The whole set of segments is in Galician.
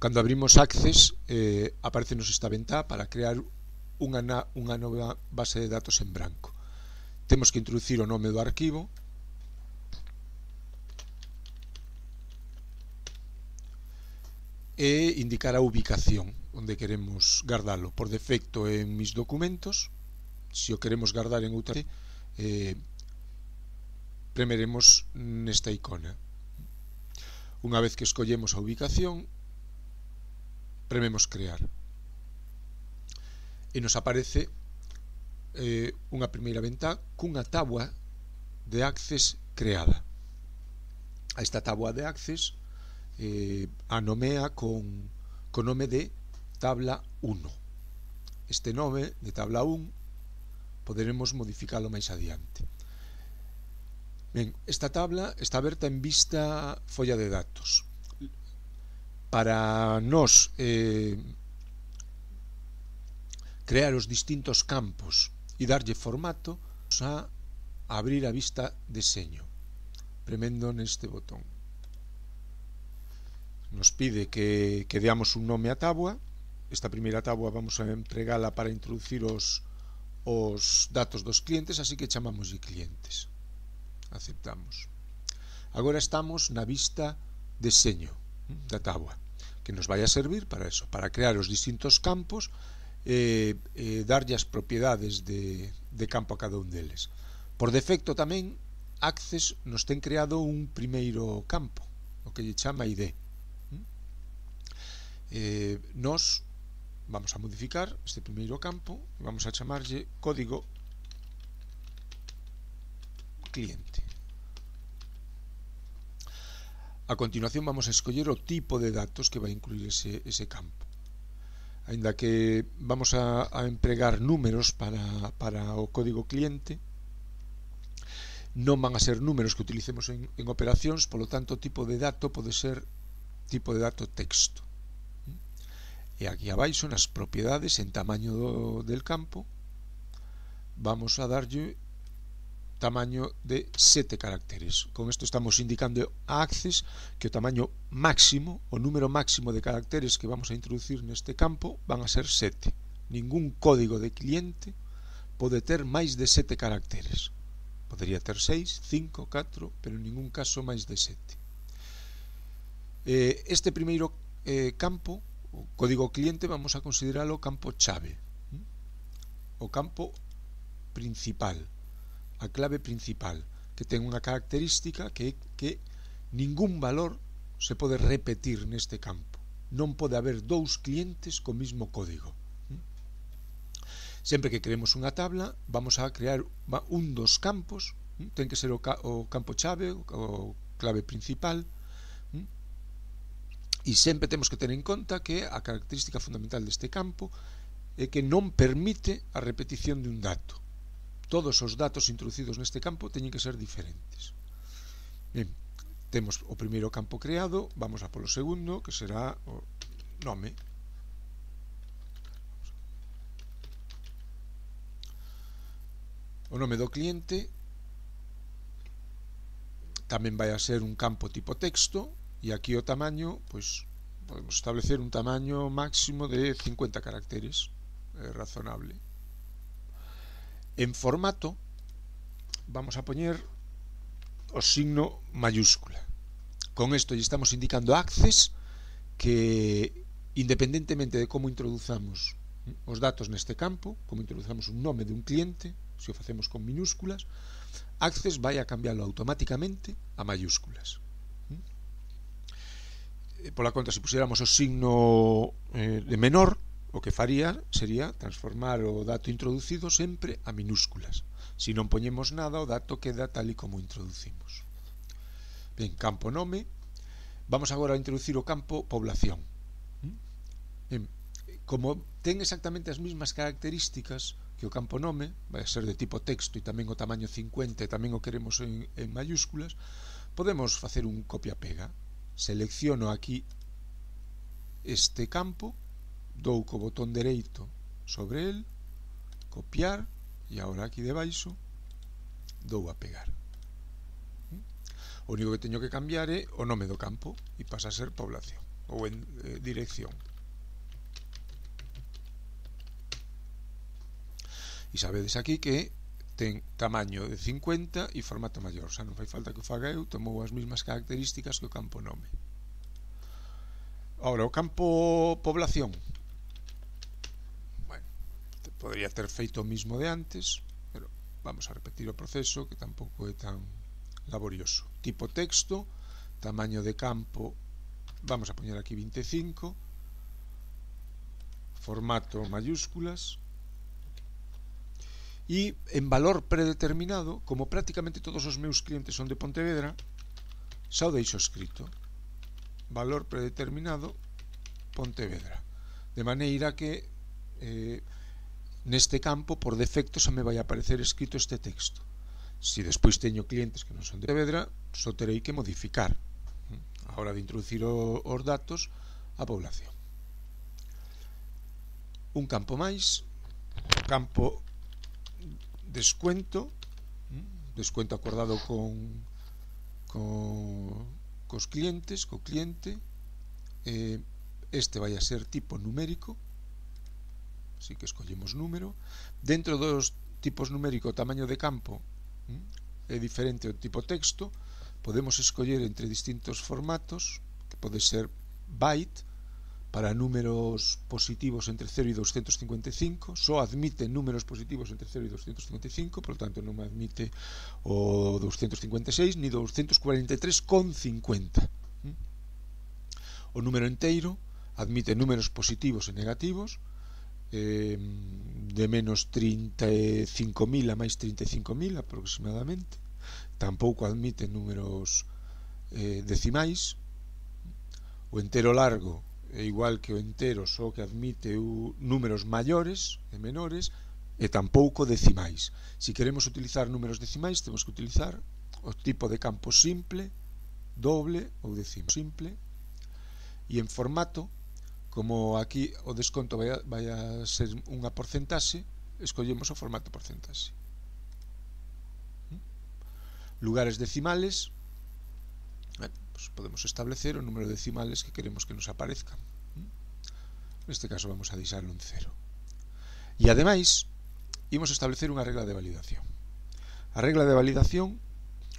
Cando abrimos Access, aparecenos esta ventá para crear unha nova base de datos en branco. Temos que introducir o nome do arquivo, e indicar a ubicación onde queremos guardalo. Por defecto en mis documentos. Se o queremos guardar en outra, premeremos nesta icona. Unha vez que escollemos a ubicación, prememos crear e nos aparece unha primeira ventá cunha táboa de Access creada. A esta táboa de Access a nomea con nome de tabla 1. Este nome de tabla 1 poderemos modificalo máis adiante. Ben, esta tabla está aberta en vista folla de datos. Para nos crear os distintos campos e darlle formato, vamos a abrir a vista deseño premendo neste botón. Nos pide que deamos un nome á táboa. Esta primeira táboa vamos a empregala para introducir os datos dos clientes, así que chamamos de clientes. Aceptamos. Agora estamos na vista deseño da táboa, que nos vai a servir para eso, para crear os distintos campos e darlle as propiedades de campo a cada un deles. Por defecto tamén Access nos ten creado un primeiro campo, o que lle chama ID. Nos vamos a modificar este primeiro campo e vamos a chamarlle código cliente. A continuación vamos a escoller o tipo de datos que vai incluir ese campo. Aínda que vamos a empregar números para o código cliente, non van a ser números que utilicemos en operacións, polo tanto o tipo de dato pode ser tipo de dato texto. E aquí abaixo nas propiedades en tamaño del campo vamos a darlle tamaño de 7 caracteres. Con isto estamos indicando a Access que o tamaño máximo, o número máximo de caracteres que vamos a introducir neste campo van a ser 7. Ningún código de cliente pode ter máis de 7 caracteres. Podería ter 6, 5, 4, pero en ningún caso máis de 7. Este primeiro campo, o código cliente, vamos a consideralo campo chave, o campo principal, a clave principal, que ten unha característica que ningún valor se pode repetir neste campo. Non pode haber dous clientes co mismo código. Sempre que creemos unha tabla, vamos a crear un dos campos, ten que ser o campo chave, o clave principal, e sempre temos que ter en conta que a característica fundamental deste campo é que non permite a repetición de un dato. Todos os datos introducidos neste campo teñen que ser diferentes. Ben, temos o primeiro campo creado, vamos a polo segundo, que será o nome. O nome do cliente tamén vai a ser un campo tipo texto. E aquí o tamaño, pois podemos establecer un tamaño máximo de 50 caracteres, razonable. En formato vamos a poñer o signo mayúscula. Con isto lle estamos indicando a Access que independentemente de como introduzamos os datos neste campo, como introduzamos un nome de un cliente, se o facemos con minúsculas, Access vai a cambiarlo automáticamente a mayúsculas. Pola conta, se pusiéramos o signo de menor, o que faría sería transformar o dato introducido sempre a minúsculas. Se non poñemos nada, o dato queda tal e como introducimos. Ben, campo nome. Vamos agora a introducir o campo población. Ben, como ten exactamente as mesmas características que o campo nome, vai ser de tipo texto e tamén o tamaño 50 e tamén o queremos en mayúsculas, podemos facer un copia-pega. Selecciono aquí este campo, dou co botón dereito sobre el, copiar, e agora aquí debaixo dou a pegar. O único que teño que cambiar é o nome do campo e pasa a ser población. ou en dirección. E sabedes aquí que ten tamaño de 50 e formato maior, xa non fai falta que o faga eu, tomou as mesmas características que o campo nome. Ahora, o campo población, bueno, podría ter feito o mismo de antes, pero vamos a repetir o proceso, que tampouco é tan laborioso. Tipo texto, tamaño de campo, vamos a poñer aquí 25, formato mayúsculas, e en valor predeterminado, como prácticamente todos os meus clientes son de Pontevedra, xa o deixo escrito, valor predeterminado Pontevedra, de maneira que neste campo por defecto xa me vai aparecer escrito este texto. Se despois teño clientes que non son de Pontevedra, só terei que modificar a hora de introducir os datos a población. Un campo máis, campo descuento, descuento acordado cos clientes, co cliente. Este vai a ser tipo numérico, así que escollemos número. Dentro dos tipos numérico, tamaño de campo é diferente ao tipo texto. Podemos escoller entre distintos formatos, que pode ser byte para números positivos entre 0 e 255, só admite números positivos entre 0 e 255, por lo tanto non me admite o 256 ni 243,50. O número enteiro admite números positivos e negativos, de menos 35.000 a máis 35.000 aproximadamente. Tampouco admite números decimais. O entero largo é igual que o entero, só que admite números maiores e menores, e tampouco decimais. Se queremos utilizar números decimais, temos que utilizar o tipo de campo simple, doble ou decimal simple. E en formato, como aquí o desconto vai a ser unha porcentaxe, escollemos o formato porcentaxe. Lugares decimales, pues podemos establecer o número de decimales que queremos que nos aparezcan. Neste caso vamos a deixar un 0. E ademais, imos establecer unha regla de validación. A regla de validación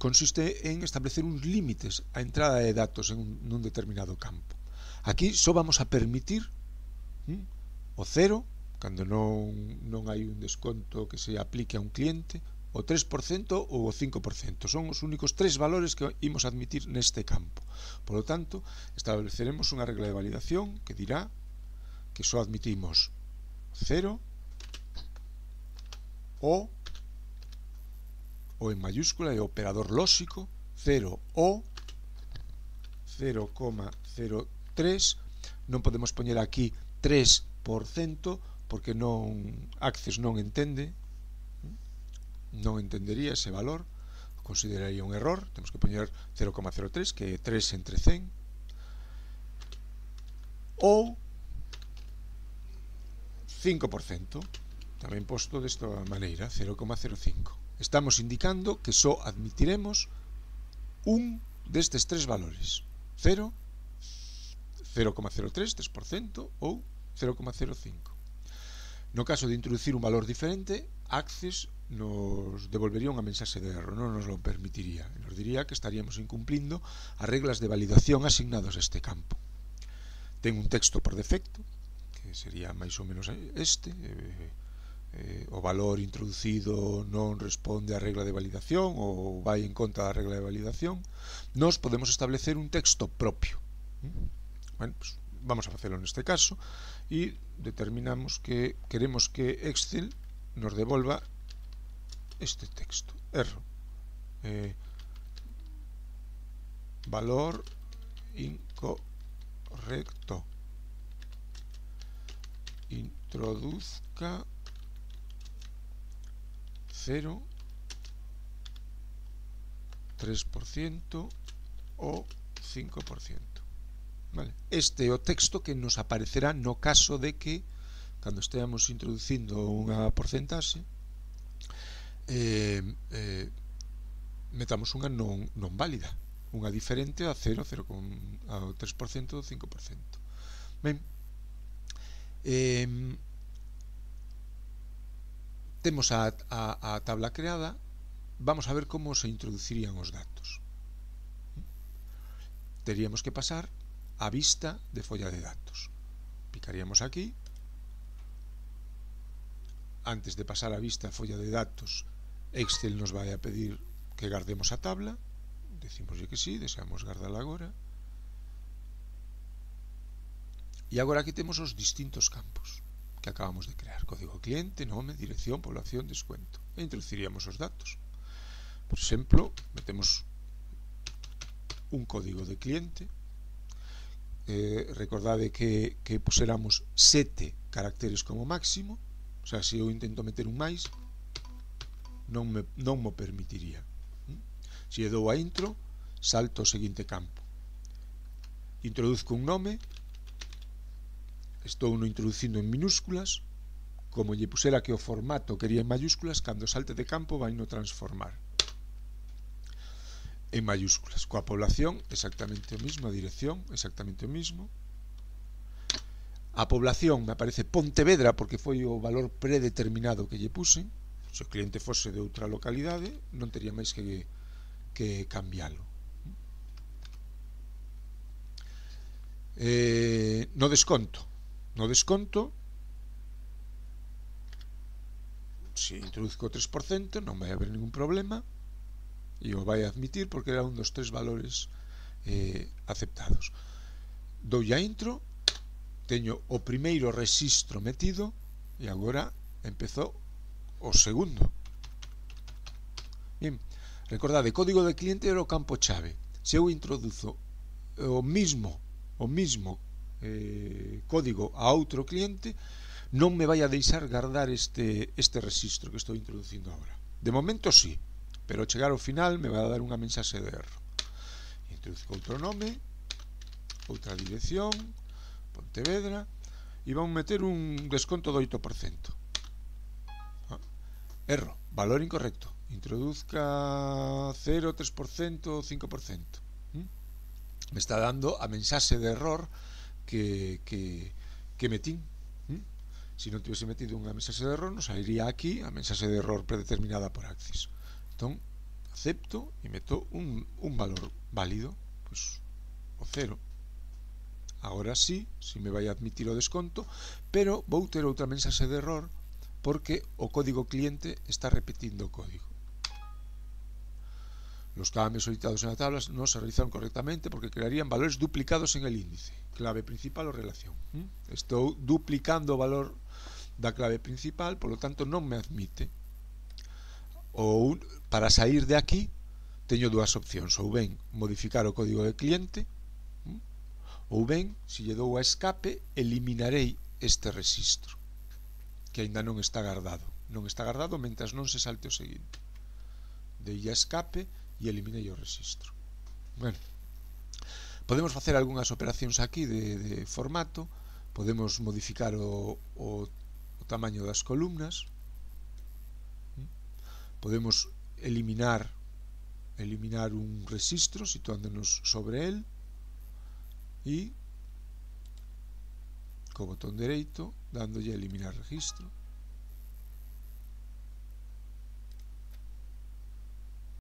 consiste en establecer uns límites a entrada de datos nun determinado campo. Aquí só vamos a permitir o 0, cando non hai un desconto que se aplique a un cliente, o 3% ou o 5%. Son os únicos 3 valores que imos admitir neste campo. Por lo tanto, estableceremos unha regla de validación que dirá que só admitimos 0 o en mayúscula e operador lóxico, 0 o 0,03. Non podemos poñer aquí 3% porque Access non entende, non entendería ese valor, consideraría un error. Temos que poñer 0,03, que é 3 entre 100, ou 5%, tamén posto desta maneira, 0,05. Estamos indicando que só admitiremos un destes 3 valores, 0, 0,03, 3%, ou 0,05. No caso de introducir un valor diferente, Access nos devolvería unha mensaxe de erro, non nos lo permitiría, nos diría que estaríamos incumplindo as reglas de validación asignados a este campo. Ten un texto por defecto, que sería máis ou menos este, o valor introducido non responde á regla de validación ou vai en contra da regla de validación. Nos podemos establecer un texto propio. Bueno, pues vamos a facelo neste caso e determinamos que queremos que Excel nos devolva este texto, erro, valor incorrecto, introduzca 0, 3% o 5%. Vale. Este é o texto que nos aparecerá no caso de que, cando esteamos introducindo unha porcentaxe, metamos unha non válida. unha diferente a 0, 0 ao 3% do 5%. Ben, temos a tabla creada. Vamos a ver como se introducirían os datos. Teríamos que pasar a vista de folla de datos. Picaríamos aquí. Antes de pasar a vista a folla de datos, Excel nos vai a pedir que guardemos a tabla. Decimoslle que sí, deseamos guardala agora. E agora aquí temos os distintos campos que acabamos de crear: código cliente, nome, dirección, población, descuento. E introduciríamos os datos. Por exemplo, metemos un código de cliente. Recordade que puseramos 7 caracteres como máximo. O sea, se eu intento meter un máis, non mo permitiría. Se dou a intro, salto ao seguinte campo. Introduzco un nome. Estou no introducindo en minúsculas. Como lle pusera que o formato quería en mayúsculas, cando salte de campo vai no transformar en mayúsculas. Coa población exactamente o mismo, a dirección exactamente o mismo. A población me aparece Pontevedra porque foi o valor predeterminado que lle puse. Se o cliente fose de outra localidade non tería máis que cambiálo. No desconto, se introduzco o 3% non vai haber ningún problema e o vai admitir porque era un dos 3 valores aceptados. Doulle a intro, teño o primeiro rexistro metido e agora empezou o segundo. Bien, recordade, código de cliente era o campo chave. Se eu introduzo o mismo código a outro cliente, non me vai a deixar guardar este rexistro que estou introducindo agora. De momento sí, pero ao chegar ao final me vai a dar unha mensaxe de erro. Introduzco outro nome, outra dirección, Pontevedra, e vamos meter un desconto do 8%. Erro, valor incorrecto. Introduzca 0, 3%, 5%. Me está dando a mensaxe de error que metín. Se non tivese metido unha mensaxe de error, nos sairía aquí a mensaxe de error predeterminada por Axis. Entón, acepto e meto un valor válido, pois o 0. Agora sí, si me vai a admitir o desconto, pero vou ter outra mensaxe de error porque o código cliente está repetindo o código. Los cambios solicitados en la tabla no se realizaron correctamente porque crearían valores duplicados en el índice. Clave principal o relación. Estou duplicando o valor da clave principal, por lo tanto non me admite. Para sair de aquí teño dúas opcións: ou ben modificar o código de cliente, ou ben, se lle dou a escape, eliminarei este rexistro que aínda non está guardado. Non está guardado mentras non se salte o seguinte. Dei a escape e eliminei o rexistro. Bueno, podemos facer algunhas operacións aquí de formato. Podemos modificar o tamaño das columnas. Podemos eliminar un rexistro situándonos sobre el e co botón dereito dándolle a eliminar registro